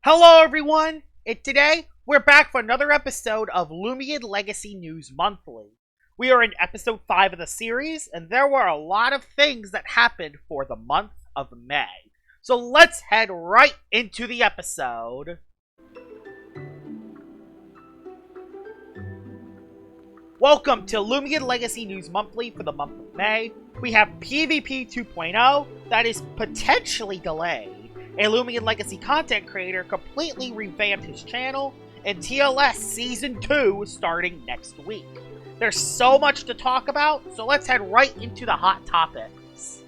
Hello everyone, and today we're back for another episode of Loomian Legacy News Monthly. We are in episode 5 of the series, and there were a lot of things that happened for the month of May. So let's head right into the episode. Welcome to Lumian Legacy News Monthly for the month of May. We have PvP 2.0 that is potentially delayed. A Lumian Legacy content creator completely revamped his channel, and TLS Season 2 is starting next week. There's so much to talk about, so let's head right into the hot topics.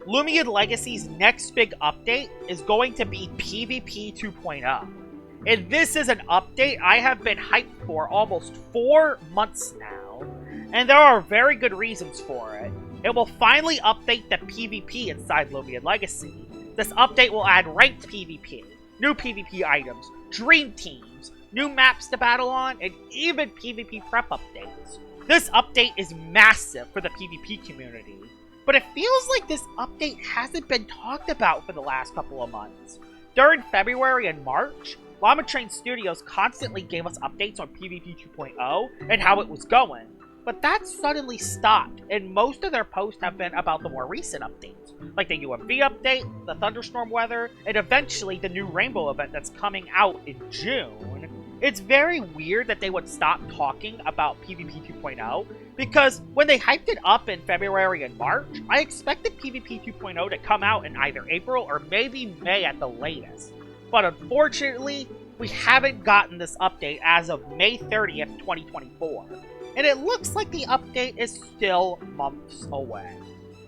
Lumian Legacy's next big update is going to be PvP 2.0. And this is an update I have been hyped for almost 4 months now, and there are very good reasons for it. It will finally update the PvP inside Lumian Legacy. This update will add ranked PvP, new PvP items, dream teams, new maps to battle on, and even PvP prep updates. This update is massive for the PvP community, but it feels like this update hasn't been talked about for the last couple of months. During February and March, Llama Train Studios constantly gave us updates on PvP 2.0 and how it was going, but that suddenly stopped, and most of their posts have been about the more recent updates, like the UMV update, the Thunderstorm weather, and eventually the new Rainbow event that's coming out in June. It's very weird that they would stop talking about PvP 2.0, because when they hyped it up in February and March, I expected PvP 2.0 to come out in either April or maybe May at the latest. But unfortunately, we haven't gotten this update as of May 30th, 2024. And it looks like the update is still months away.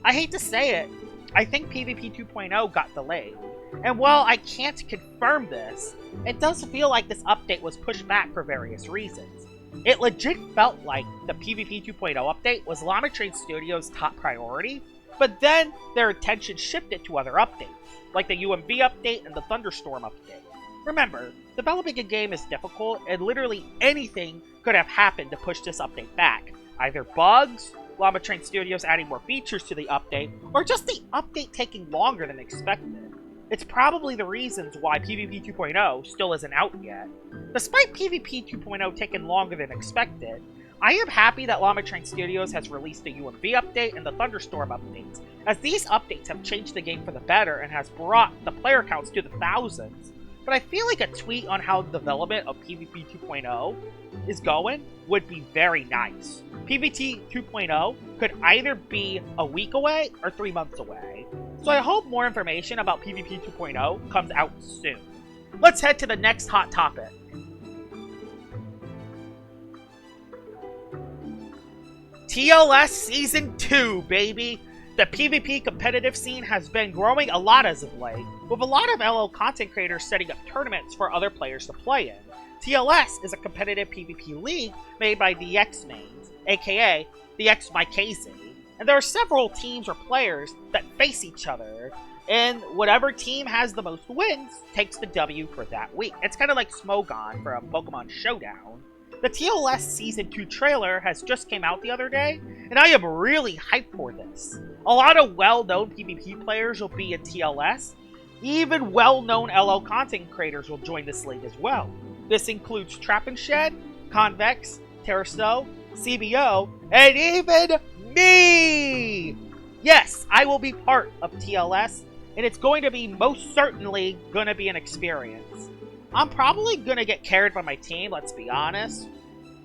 I hate to say it, I think PvP 2.0 got delayed. And while I can't confirm this, it does feel like this update was pushed back for various reasons. It legit felt like the PvP 2.0 update was Llama Train Studios' top priority, but then their attention shifted to other updates, like the UMV update and the Thunderstorm update. Remember, developing a game is difficult, and literally anything could have happened to push this update back. Either bugs, Llama Train Studios adding more features to the update, or just the update taking longer than expected. It's probably the reasons why PvP 2.0 still isn't out yet. Despite PvP 2.0 taking longer than expected, I am happy that Llama Train Studios has released the UMV update and the Thunderstorm updates, as these updates have changed the game for the better and has brought the player counts to the thousands. But I feel like a tweet on how the development of PvP 2.0 is going would be very nice. PvP 2.0 could either be a week away or 3 months away, so I hope more information about PvP 2.0 comes out soon. Let's head to the next hot topic. TLS Season 2, baby! The PvP competitive scene has been growing a lot as of late, with a lot of LO content creators setting up tournaments for other players to play in. TLS is a competitive PvP league made by the X-Mains, aka the X-Mykazy, and there are several teams or players that face each other, and whatever team has the most wins takes the W for that week. It's kind of like Smogon from Pokemon Showdown. The TLS Season 2 trailer has just came out the other day, and I am really hyped for this. A lot of well-known PvP players will be in TLS. Even well-known LO content creators will join this league as well. This includes Trap and Shed, Convex, Terraso, CBO, and even me! Yes, I will be part of TLS, and it's going to be most certainly going to be an experience. I'm probably gonna get carried by my team, let's be honest.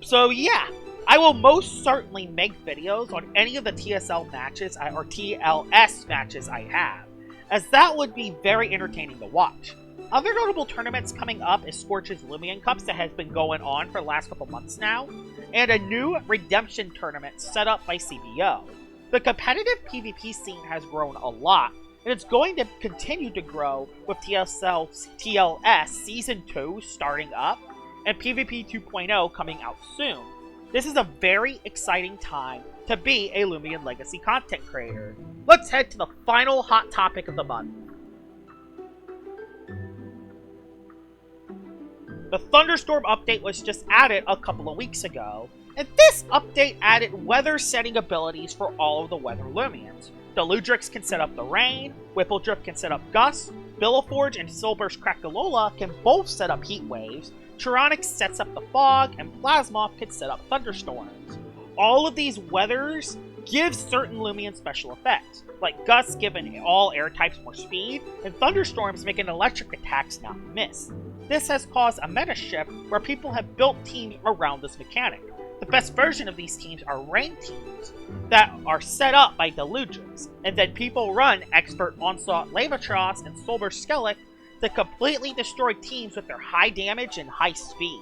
So yeah, I will most certainly make videos on any of the TSL matches or TLS matches I have, as that would be very entertaining to watch. Other notable tournaments coming up is Scorch's Lumian Cups that has been going on for the last couple months now, and a new Redemption tournament set up by CBO. The competitive PvP scene has grown a lot, and it's going to continue to grow with TLS Season 2 starting up, and PvP 2.0 coming out soon. This is a very exciting time to be a Lumian Legacy content creator. Let's head to the final hot topic of the month. The Thunderstorm update was just added a couple of weeks ago, and this update added weather setting abilities for all of the weather Lumians. Deludrix can set up the Rain, Whippledrift can set up Gust, Billaforge and Silber's Crackalola can both set up Heat Waves, Tyranix sets up the Fog, and Plasmoth can set up Thunderstorms. All of these weathers give certain Lumian special effects, like Gust giving all air types more speed, and Thunderstorms making electric attacks not miss. This has caused a meta shift where people have built teams around this mechanic. The best version of these teams are Rain teams that are set up by Deludrix, and then people run Expert Onslaught Levatros and Solar Skellic to completely destroy teams with their high damage and high speed.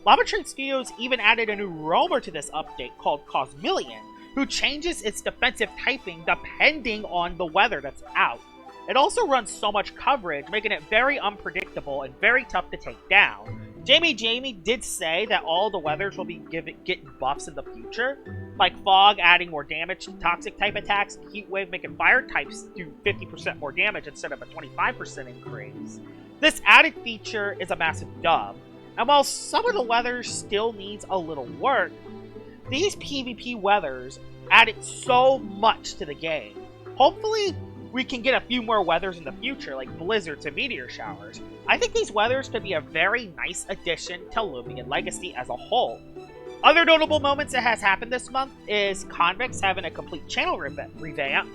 Lavatrain Studios even added a new roamer to this update called Cosmillion, who changes its defensive typing depending on the weather that's out. It also runs so much coverage, making it very unpredictable and very tough to take down. Jamie did say that all the weathers will be getting buffs in the future, like Fog adding more damage to toxic type attacks, and Heat Wave making fire types do 50% more damage instead of a 25% increase. This added feature is a massive dub, and while some of the weathers still needs a little work, these PvP weathers added so much to the game. Hopefully, we can get a few more weathers in the future, like blizzards and meteor showers. I think these weathers could be a very nice addition to Lumian Legacy as a whole. Other notable moments that has happened this month is Convex having a complete channel revamp,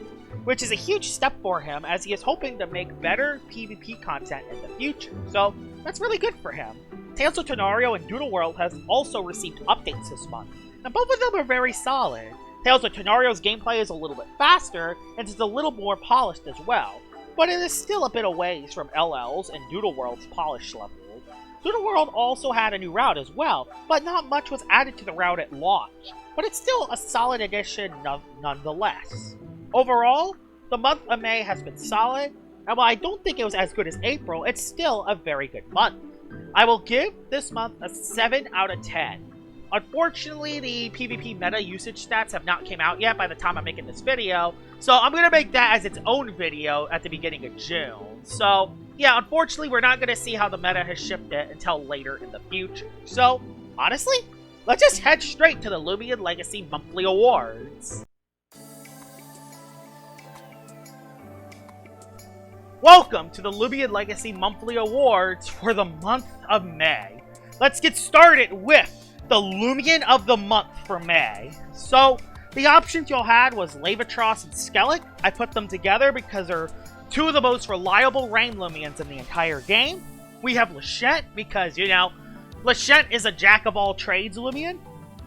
which is a huge step for him as he is hoping to make better PvP content in the future, so that's really good for him. Tales of Tenario and Doodle World has also received updates this month, and both of them are very solid. Tales of Tenario's gameplay is a little bit faster, and it's a little more polished as well, but it is still a bit away from LL's and Doodle World's polish level. Doodle World also had a new route as well, but not much was added to the route at launch, but it's still a solid addition nonetheless. Overall, the month of May has been solid, and while I don't think it was as good as April, it's still a very good month. I will give this month a 7 out of 10. Unfortunately, the PvP meta usage stats have not came out yet by the time I'm making this video, so I'm going to make that as its own video at the beginning of June. So, yeah, unfortunately, we're not going to see how the meta has shifted until later in the future. So, honestly, let's just head straight to the Lumian Legacy Monthly Awards. Welcome to the Lumian Legacy Monthly Awards for the month of May. Let's get started with the Lumian of the Month for May. So, the options y'all had was Levatros and Skellic. I put them together because they're two of the most reliable Rain Lumians in the entire game. We have Lachette because, you know, Lachette is a jack-of-all-trades Lumian.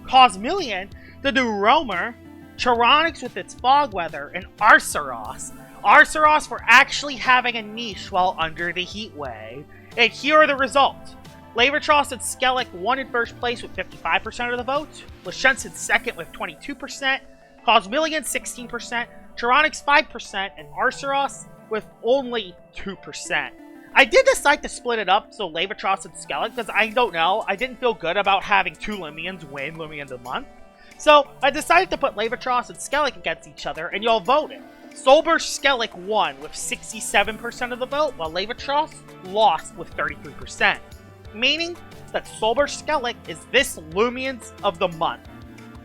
Cosmillion, the new roamer. Tyranix with its fog weather, and Arceros. Arceros for actually having a niche while under the heat wave. And here are the results. Levatros and Skellic won in first place with 55% of the votes, Lachette in second with 22%, Cosmillion 16%, Tyranix 5%, and Arceros with only 2%. I did decide to split it up, so Levatros and Skellic, because I don't know, I didn't feel good about having two Lumians win Lumian of the Month. So I decided to put Levatros and Skellic against each other, and y'all voted. Solber Skellic won with 67% of the vote, while Levatros lost with 33%. Meaning that Solber Skellic is this Lumians of the Month.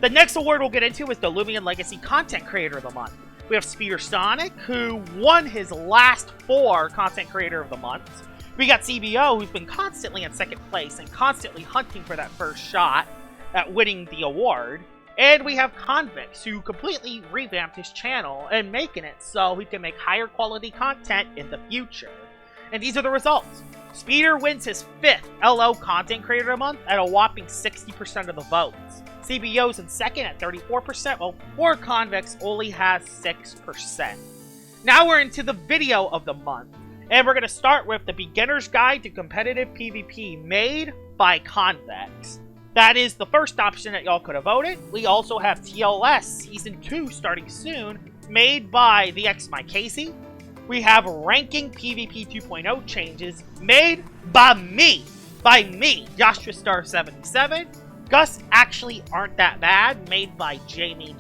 The next award we'll get into is the Lumian Legacy Content Creator of the Month. We have Speeder Sonic, who won his last 4 Content Creator of the Month. We got CBO, who's been constantly in second place and constantly hunting for that first shot at winning the award. And we have Convex, who completely revamped his channel and making it so he can make higher quality content in the future. And these are the results. Speeder wins his 5th LO Content Creator of the Month at a whopping 60% of the votes. CBO's in second at 34%, while Poor Convex only has 6%. Now we're into the video of the month, and we're going to start with the Beginner's Guide to Competitive PvP made by Convex. That is the first option that y'all could have voted. We also have TLS Season 2 starting soon, made by the X My Casey. We have Ranking PvP 2.0 changes made by me, Joshua Star 77. Gus Actually Aren't That Bad, made by Jamie.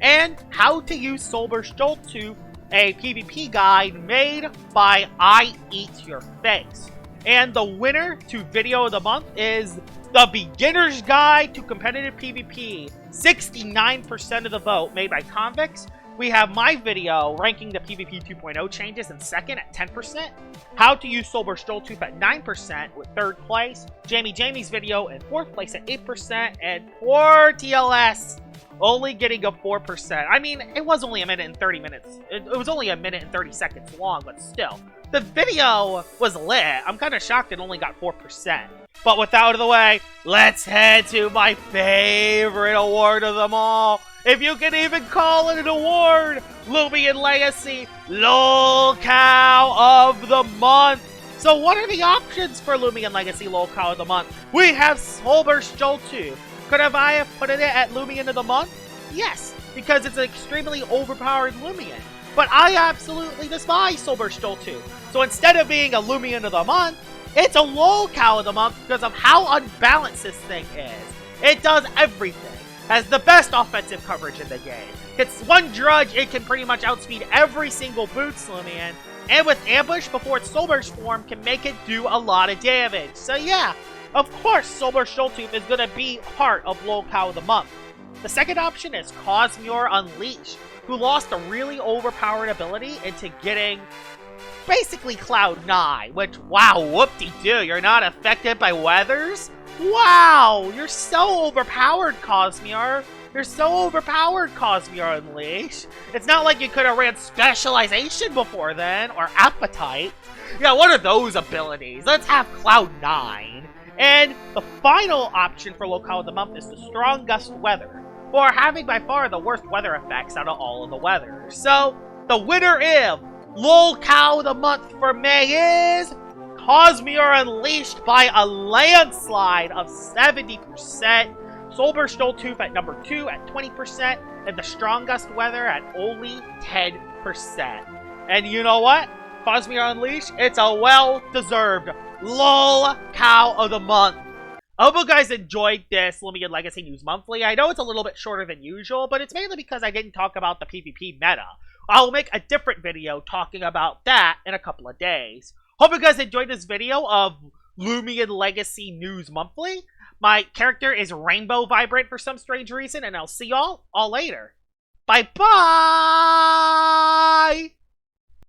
And How to Use Solber's Jolt 2, a PvP guide made by I Eat Your Face. And the winner to Video of the Month is the Beginner's Guide to Competitive PvP. 69% of the vote made by Convex, We have my video ranking the PvP 2.0 changes in second at 10%. How to use Soul Burst Joel Tooth at 9% with third place. Jamie's video in fourth place at 8%. And poor TLS only getting a 4%. I mean, it was only a minute and 30 minutes. It was only a minute and 30 seconds long, but still. The video was lit. I'm kind of shocked it only got 4%. But with that out of the way, let's head to my favorite award of them all. If you can even call it an award, Lumian Legacy Lolcow of the Month. So what are the options for Lumian Legacy Lolcow of the Month? We have Soul Burst Joel Tooth. Could I have put it at Lumian of the Month? Yes, because it's an extremely overpowered Lumian. But I absolutely despise Soul Burst Joel Tooth. So instead of being a Lumian of the Month, it's a Lolcow of the Month because of how unbalanced this thing is. It does everything. Has the best offensive coverage in the game. It's one Drudge, it can pretty much outspeed every single Boots Lumian. And with Ambush before its Soul Burst form can make it do a lot of damage. So yeah, of course Soul Burst Joel Tooth is going to be part of Lolcow of the Month. The second option is Cosmere Unleashed, who lost a really overpowered ability into getting basically Cloud 9, which, wow, whoop-de-doo, you're not affected by weathers? Wow, you're so overpowered, Cosmere. You're so overpowered, Cosmere Unleashed. It's not like you could have ran Specialization before then, or Appetite. Yeah, what are those abilities? Let's have Cloud 9. And the final option for Lolcow of the Month is the Strong Gust Weather, for having by far the worst weather effects out of all of the weather. So, the winner of Lolcow of the Month for May is Cosmere Unleashed by a landslide of 70%. Soul Burst Joel Tooth at number 2 at 20%, and the Strong Gust Weather at only 10%. And you know what? Cosmere Unleashed, it's a well-deserved Lolcow of the Month. I hope you guys enjoyed this Lumian Legacy News Monthly. I know it's a little bit shorter than usual, but it's mainly because I didn't talk about the PvP meta. I'll make a different video talking about that in a couple of days. Hope you guys enjoyed this video of Lumian Legacy News Monthly. My character is Rainbow Vibrant for some strange reason, and I'll see y'all all later. Bye-bye!